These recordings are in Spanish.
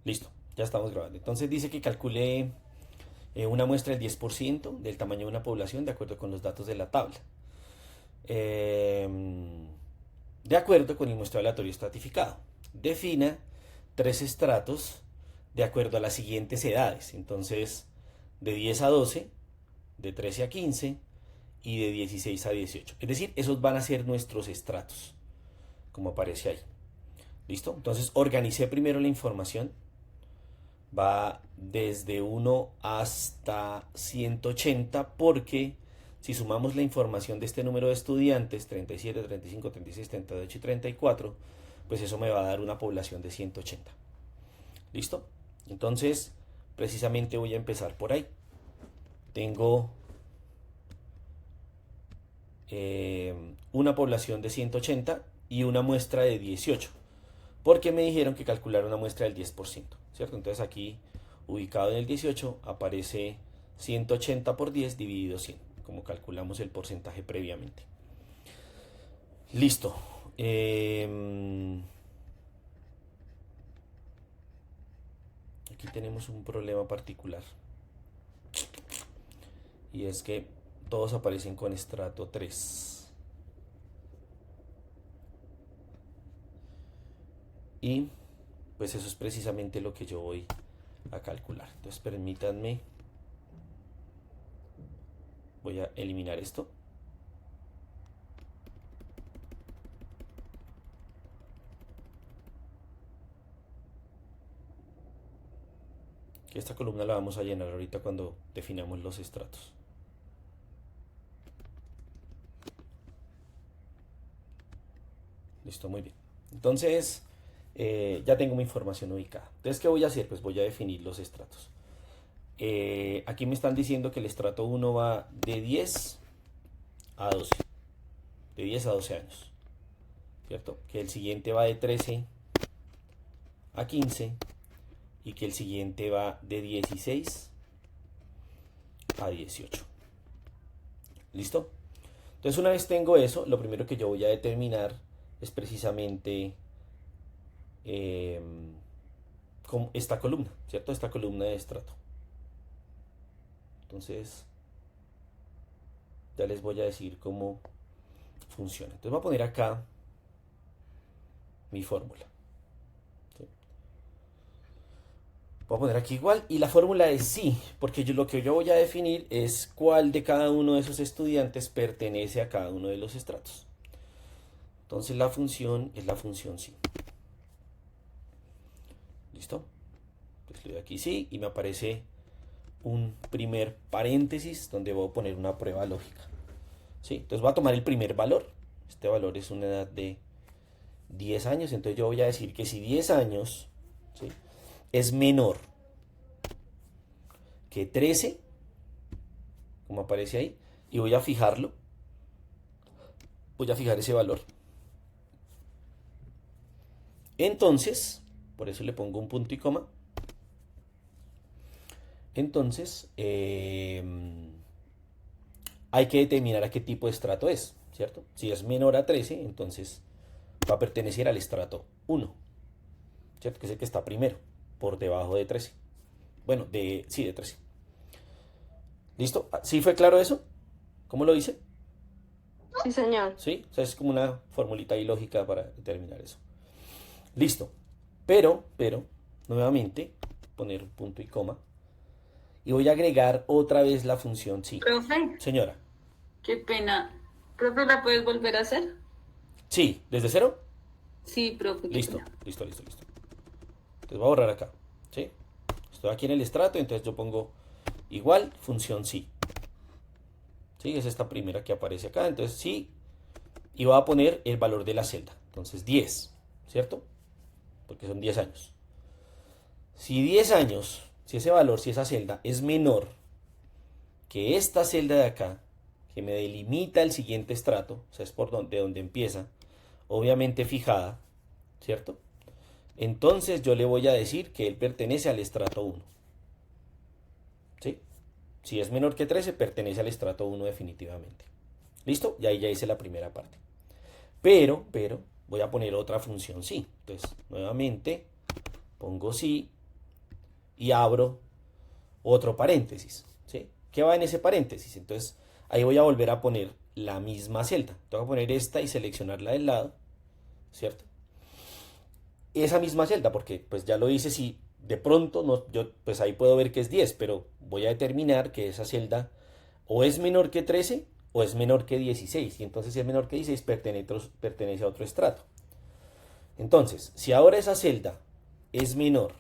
Listo, ya estamos grabando. Entonces dice que calcule una muestra del 10% del tamaño de una población de acuerdo con los datos de la tabla. Eh, de acuerdo con el muestreo aleatorio estratificado. Defina tres estratos de acuerdo a las siguientes edades. Entonces, de 10 a 12, de 13 a 15 y de 16 a 18. Es decir, esos van a ser nuestros estratos, como aparece ahí. ¿Listo? Entonces, organicé primero la información. Va desde 1 hasta 180 porque si sumamos la información de este número de estudiantes, 37, 35, 36, 38 y 34, pues eso me va a dar una población de 180. ¿Listo? Entonces, precisamente voy a empezar por ahí. Tengo una población de 180 y una muestra de 18, porque me dijeron que calcular una muestra del 10%, ¿cierto? Entonces aquí, ubicado en el 18, aparece 180 por 10 dividido 100, como calculamos el porcentaje previamente. Listo. Aquí tenemos un problema particular, y es que todos aparecen con estrato 3. Y pues eso es precisamente lo que yo voy a calcular. Entonces permítanme, voy a eliminar esto. Que esta columna la vamos a llenar ahorita cuando definamos los estratos. Listo, muy bien. Entonces, ya tengo mi información ubicada. Entonces, ¿qué voy a hacer? Pues voy a definir los estratos. Aquí me están diciendo que el estrato 1 va de 10 a 12. De 10 a 12 años. ¿Cierto? Que el siguiente va de 13 a 15 y que el siguiente va de 16 a 18. ¿Listo? Entonces, una vez tengo eso, lo primero que yo voy a determinar es precisamente con esta columna, ¿cierto? Esta columna de estrato. Entonces, ya les voy a decir cómo funciona. Entonces, voy a poner acá mi fórmula. ¿Sí? Voy a poner aquí igual y la fórmula es sí, porque lo que yo voy a definir es cuál de cada uno de esos estudiantes pertenece a cada uno de los estratos. Entonces la función es la función sí. ¿Listo? Entonces le doy aquí sí y me aparece un primer paréntesis donde voy a poner una prueba lógica. ¿Sí? Entonces voy a tomar el primer valor. Este valor es una edad de 10 años. Entonces yo voy a decir que si 10 años, ¿sí?, es menor que 13, como aparece ahí, y voy a fijarlo. Voy a fijar ese valor. Entonces, por eso le pongo un punto y coma. Entonces, hay que determinar a qué tipo de estrato es, ¿cierto? Si es menor a 13, entonces va a pertenecer al estrato 1, ¿cierto? Que es el que está primero, por debajo de 13. Bueno, sí, de 13. ¿Listo? ¿Sí fue claro eso? ¿Cómo lo hice? Sí, señor. ¿Sí? O sea, es como una formulita ahí lógica para determinar eso. Listo. Pero, nuevamente, poner un punto y coma. Y voy a agregar otra vez la función sí. Profe, Señora. qué pena. Profe, ¿la puedes volver a hacer? Sí, ¿desde cero? Sí, profe, qué Listo, pena. listo, listo, listo. Entonces voy a borrar acá. ¿Sí? Estoy aquí en el estrato, entonces yo pongo igual, función sí. ¿Sí? Es esta primera que aparece acá. Entonces sí. Y voy a poner el valor de la celda. Entonces 10, ¿cierto? Porque son 10 años. Si 10 años, si ese valor, si esa celda es menor que esta celda de acá, que me delimita el siguiente estrato, o sea, es por donde empieza, obviamente fijada, ¿cierto? Entonces yo le voy a decir que él pertenece al estrato 1. ¿Sí? Si es menor que 13, pertenece al estrato 1 definitivamente. ¿Listo? Y ahí ya hice la primera parte. Pero, voy a poner otra función sí. Entonces, nuevamente, pongo sí y abro otro paréntesis, ¿sí? ¿Qué va en ese paréntesis? Entonces ahí voy a volver a poner la misma celda. Tengo que poner esta y seleccionarla del lado, ¿cierto? Esa misma celda, porque pues ya lo hice, si de pronto no, yo pues ahí puedo ver que es 10, pero voy a determinar que esa celda o es menor que 13 o es menor que 16, y entonces si es menor que 16 pertenece a otro estrato. Entonces, si ahora esa celda es menor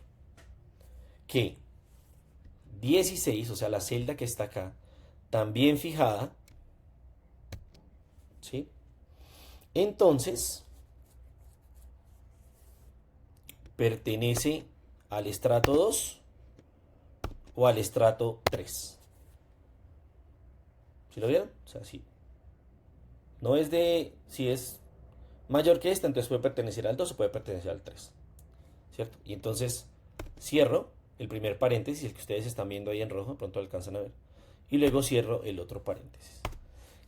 que 16, o sea, la celda que está acá, también fijada, ¿sí? Entonces, pertenece al estrato 2 o al estrato 3. ¿Sí lo vieron? O sea, sí. No es de, si es mayor que esta, entonces puede pertenecer al 2 o puede pertenecer al 3. ¿Cierto? Y entonces cierro el primer paréntesis, el que ustedes están viendo ahí en rojo, pronto alcanzan a ver. Y luego cierro el otro paréntesis.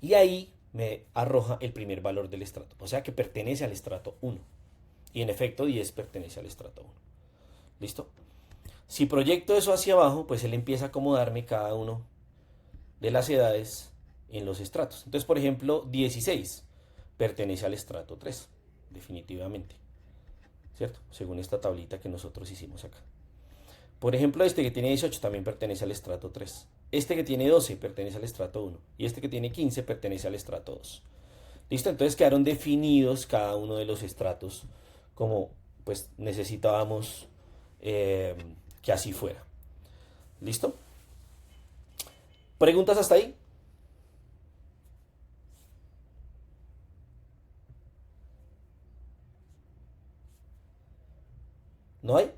Y ahí me arroja el primer valor del estrato. O sea que pertenece al estrato 1. Y en efecto 10 pertenece al estrato 1. ¿Listo? Si proyecto eso hacia abajo, pues él empieza a acomodarme cada uno de las edades en los estratos. Entonces, por ejemplo, 16 pertenece al estrato 3, definitivamente. ¿Cierto? Según esta tablita que nosotros hicimos acá. Por ejemplo, este que tiene 18 también pertenece al estrato 3. Este que tiene 12 pertenece al estrato 1. Y este que tiene 15 pertenece al estrato 2. ¿Listo? Entonces quedaron definidos cada uno de los estratos como pues necesitábamos que así fuera. ¿Listo? ¿Preguntas hasta ahí? ¿No hay?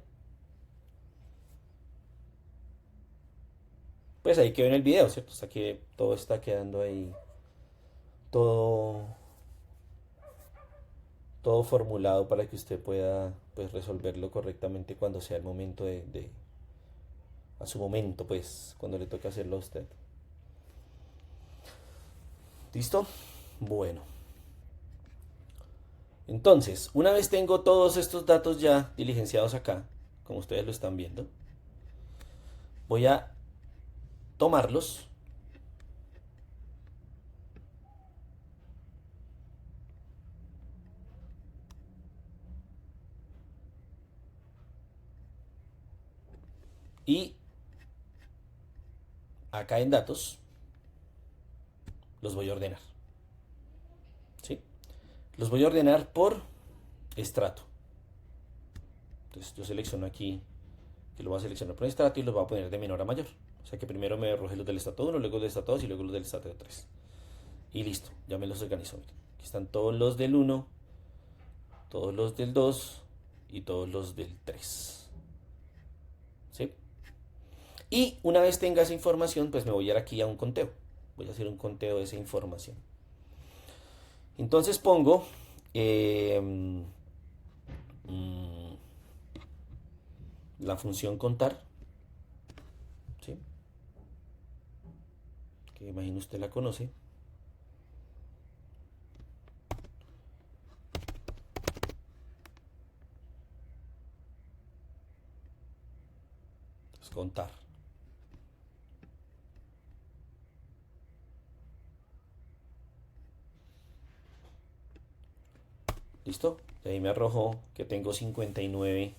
Pues ahí quedó en el video, ¿cierto? Hasta que todo está quedando ahí, todo, todo formulado para que usted pueda pues resolverlo correctamente cuando sea el momento a su momento, pues, cuando le toque hacerlo a usted. ¿Listo? Bueno. Entonces, una vez tengo todos estos datos ya diligenciados acá, como ustedes lo están viendo, voy a tomarlos y acá en datos los voy a ordenar. ¿Sí? Los voy a ordenar por estrato. Entonces yo selecciono aquí que lo voy a seleccionar por estrato y los voy a poner de menor a mayor. O sea que primero me arroje los del estrato 1, luego los del estrato 2 y luego los del estrato 3. Y listo, ya me los organizo. Aquí están todos los del 1, todos los del 2 y todos los del 3. ¿Sí? Y una vez tenga esa información, pues me voy a ir aquí a un conteo. Voy a hacer un conteo de esa información. Entonces pongo la función contar, ¿sí? Que imagino usted la conoce. Es contar. ¿Listo? De ahí me arrojó que tengo 59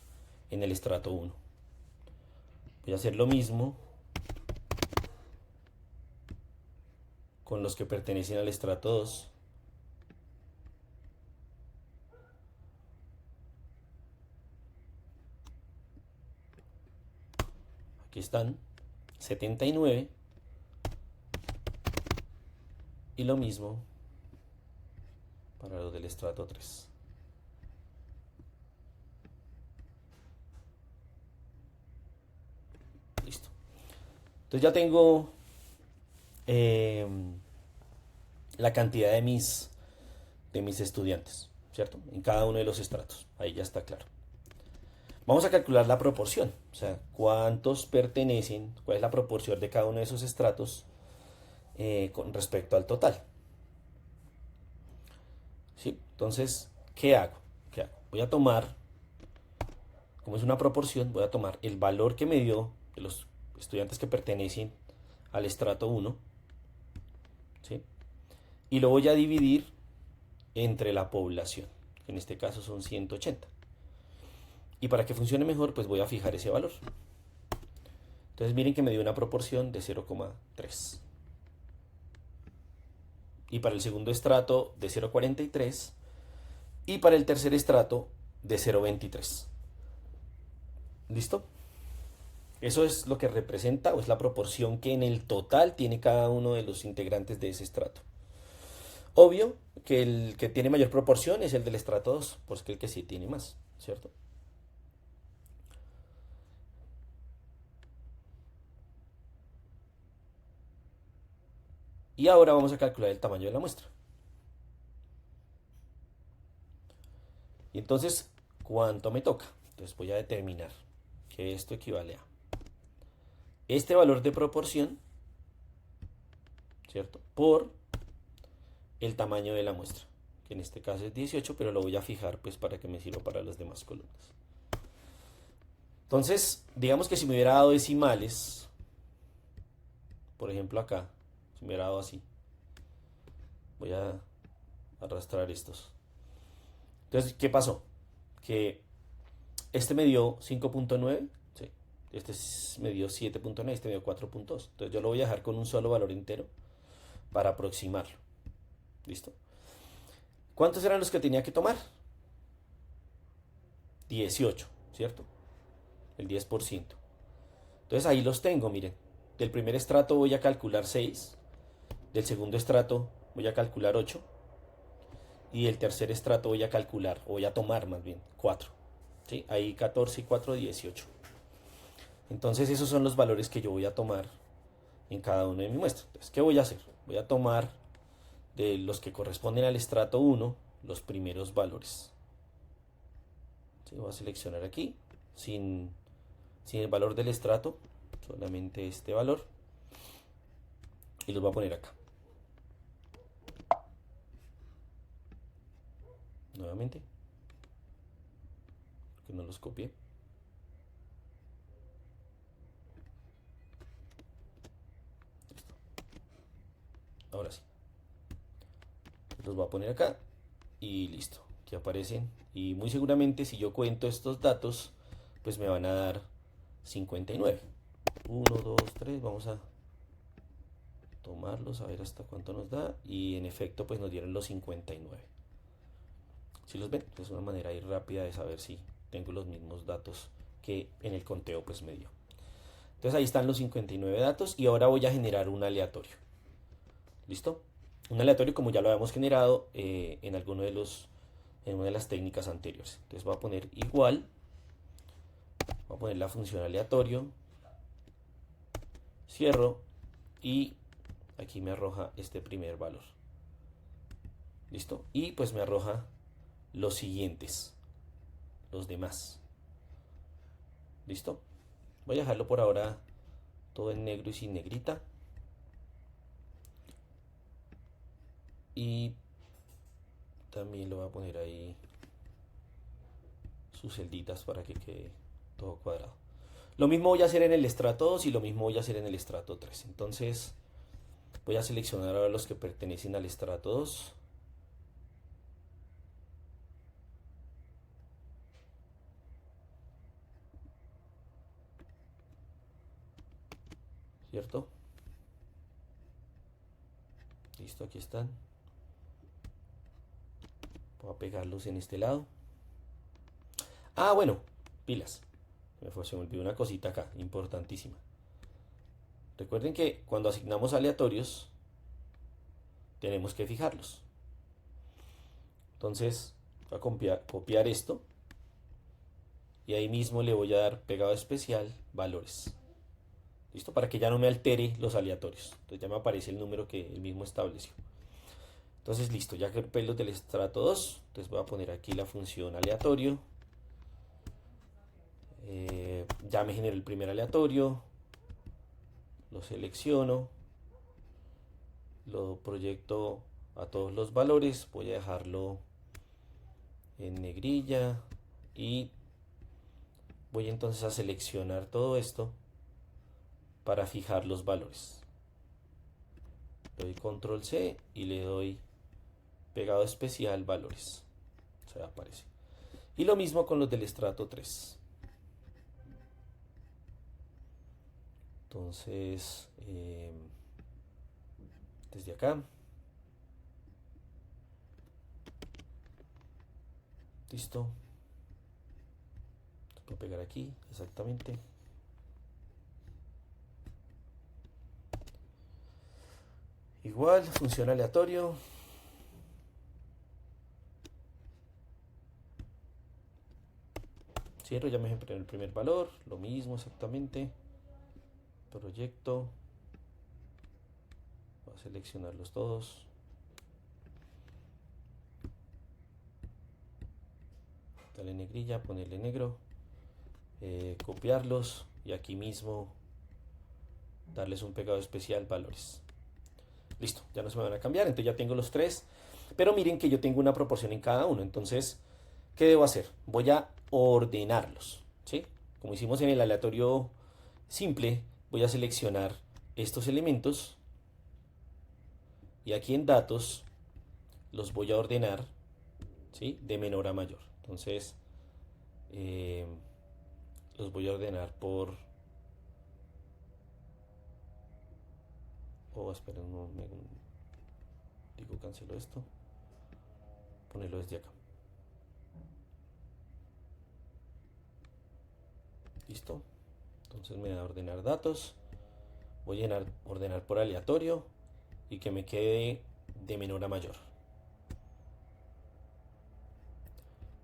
en el estrato 1. Voy a hacer lo mismo con los que pertenecen al estrato 2. Aquí están 79 y lo mismo para los del estrato 3. Listo. Entonces ya tengo la cantidad de mis estudiantes, ¿cierto? En cada uno de los estratos. Ahí ya está claro. Vamos a calcular la proporción, o sea, cuántos pertenecen, cuál es la proporción de cada uno de esos estratos con respecto al total. ¿Sí? Entonces, ¿qué hago? Voy a tomar como es una proporción, voy a tomar el valor que me dio de los estudiantes que pertenecen al estrato 1, ¿sí? Y lo voy a dividir entre la población, que en este caso son 180. Y para que funcione mejor, pues voy a fijar ese valor. Entonces miren que me dio una proporción de 0,3. Y para el segundo estrato de 0,43. Y para el tercer estrato de 0,23. ¿Listo? Eso es lo que representa o es la proporción que en el total tiene cada uno de los integrantes de ese estrato. Obvio que el que tiene mayor proporción es el del estrato 2, pues que el que sí tiene más, ¿cierto? Y ahora vamos a calcular el tamaño de la muestra. Y entonces, ¿cuánto me toca? Entonces voy a determinar que esto equivale a este valor de proporción, ¿cierto? Por el tamaño de la muestra, que en este caso es 18, pero lo voy a fijar pues para que me sirva para las demás columnas. Entonces, digamos que si me hubiera dado decimales, por ejemplo acá, si me hubiera dado así, voy a arrastrar estos. Entonces, ¿qué pasó? Que este me dio 5.9, sí, este me dio 7.9, este me dio 4.2. Entonces yo lo voy a dejar con un solo valor entero para aproximarlo. ¿Listo? ¿Cuántos eran los que tenía que tomar? 18, ¿cierto? El 10%. Entonces ahí los tengo, miren. Del primer estrato voy a calcular 6, del segundo estrato voy a calcular 8 y del tercer estrato voy a calcular, o voy a tomar más bien, 4. ¿Sí? Ahí 14 y 4, 18. Entonces esos son los valores que yo voy a tomar en cada uno de mis muestras. Entonces, ¿qué voy a hacer? Voy a tomar de los que corresponden al estrato 1 los primeros valores. ¿Sí? Voy a seleccionar aquí sin el valor del estrato, solamente este valor, y los voy a poner acá. Nuevamente, que no los copié. Listo. Ahora sí. Los voy a poner acá y listo. Aquí aparecen. Y muy seguramente si yo cuento estos datos, pues me van a dar 59. 1, 2, 3. Vamos a tomarlos a ver hasta cuánto nos da. Y en efecto, pues nos dieron los 59. ¿Sí los ven? Es una manera ahí rápida de saber si tengo los mismos datos que en el conteo pues me dio. Entonces ahí están los 59 datos y ahora voy a generar un aleatorio. ¿Listo? Un aleatorio como ya lo habíamos generado en una de las técnicas anteriores. Entonces voy a poner igual, voy a poner la función aleatorio, cierro y aquí me arroja este primer valor. ¿Listo? Y pues me arroja los siguientes, los demás. ¿Listo? Voy a dejarlo por ahora todo en negro y sin negrita. Y también lo voy a poner ahí sus celditas para que quede todo cuadrado. Lo mismo voy a hacer en el estrato 2 y lo mismo voy a hacer en el estrato 3. Entonces voy a seleccionar ahora los que pertenecen al estrato 2. ¿Cierto? Listo, aquí están. Voy a pegarlos en este lado. Ah, bueno, pilas. Se me olvidó una cosita acá, importantísima. Recuerden que cuando asignamos aleatorios, tenemos que fijarlos. Entonces, voy a copiar esto. Y ahí mismo le voy a dar pegado especial valores. ¿Listo? Para que ya no me altere los aleatorios. Entonces ya me aparece el número que él mismo estableció. Entonces listo, ya que los del estrato 2, entonces voy a poner aquí la función aleatorio. Ya me generó el primer aleatorio. Lo selecciono. Lo proyecto a todos los valores. Voy a dejarlo en negrilla. Y voy entonces a seleccionar todo esto para fijar los valores. Le doy control C y le doy pegado especial valores. Se aparece. Y lo mismo con los del estrato 3. Entonces, desde acá. Listo. Voy a pegar aquí, exactamente. Igual, función aleatorio. Cierro, ya me dejé el primer valor. Lo mismo exactamente. Proyecto. Voy a seleccionarlos todos. Dale negrilla, ponerle negro. Copiarlos. Y aquí mismo darles un pegado especial, valores. Listo, ya no se me van a cambiar. Entonces ya tengo los tres. Pero miren que yo tengo una proporción en cada uno. Entonces, ¿qué debo hacer? Voy a ordenarlos, ¿sí? Como hicimos en el aleatorio simple, voy a seleccionar estos elementos y aquí en datos los voy a ordenar, ¿sí? De menor a mayor. Entonces, los voy a ordenar por... Oh, esperen, no, digo, cancelo esto. Ponerlo desde acá. Listo. Entonces me voy a ordenar datos. Voy a ordenar por aleatorio y que me quede de menor a mayor.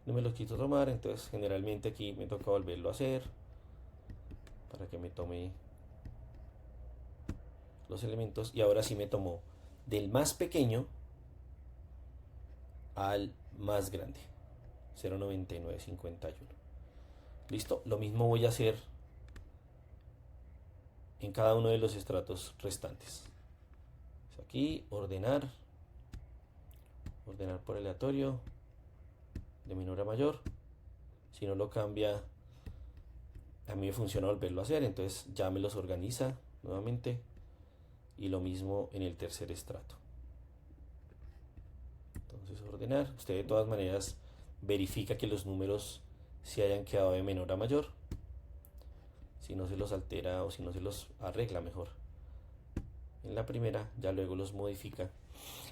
No me lo quito tomar, entonces generalmente aquí me toca volverlo a hacer para que me tome los elementos. Y ahora sí me tomó del más pequeño al más grande, 0,9951. Listo, lo mismo voy a hacer en cada uno de los estratos restantes. Aquí ordenar por aleatorio de menor a mayor. Si no lo cambia, a mí me funciona volverlo a hacer, entonces ya me los organiza nuevamente. Y lo mismo en el tercer estrato. Entonces ordenar, usted de todas maneras verifica que los números se hayan quedado de menor a mayor, si no se los altera o si no se los arregla mejor en la primera, ya luego los modifica.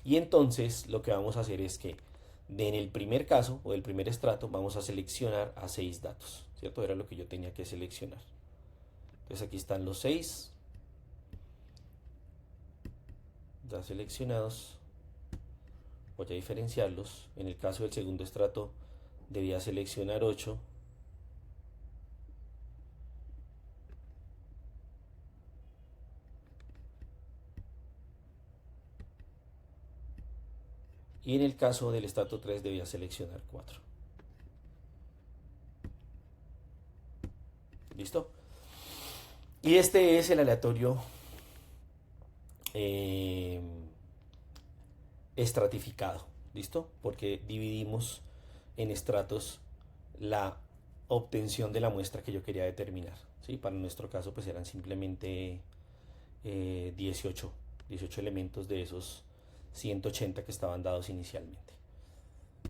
Y entonces lo que vamos a hacer es que en el primer caso o del primer estrato vamos a seleccionar a 6 datos, ¿cierto? Era lo que yo tenía que seleccionar. Entonces aquí están los 6 ya seleccionados. Voy a diferenciarlos. En el caso del segundo estrato debía seleccionar 8. Y en el caso del estrato 3 debía seleccionar 4. ¿Listo? Y este es el aleatorio estratificado. ¿Listo? Porque dividimos en estratos la obtención de la muestra que yo quería determinar, ¿sí? Para nuestro caso pues eran simplemente 18 elementos de esos 180 que estaban dados inicialmente.